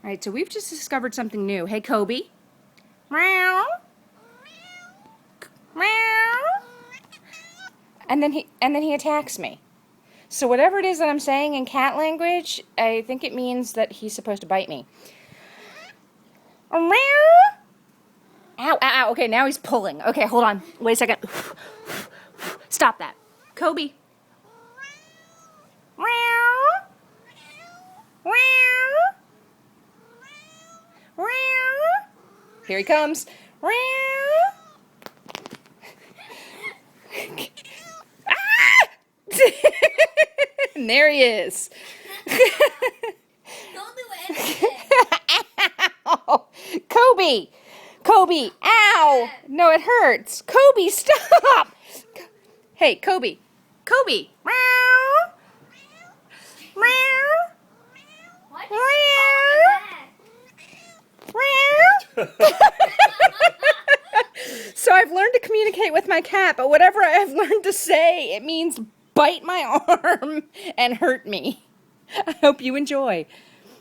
All right, so we've just discovered something new. Hey, Kobe. Meow. Meow. And then he attacks me. So whatever it is that I'm saying in cat language, I think it means that he's supposed to bite me. Meow. Ow, ow, ow. Okay, now he's pulling. Okay, hold on. Wait a second. Stop that. Kobe. Meow. Meow. Meow. Here he comes. Meow. And there he is. Don't do anything. Ow. Kobe. Kobe. Ow. No, it hurts. Kobe, stop. Hey, Kobe. Kobe. Meow. Meow. Why did you call me Meow. So I've learned to communicate with my cat, but whatever I've learned to say, it means bite my arm and hurt me. I hope you enjoy.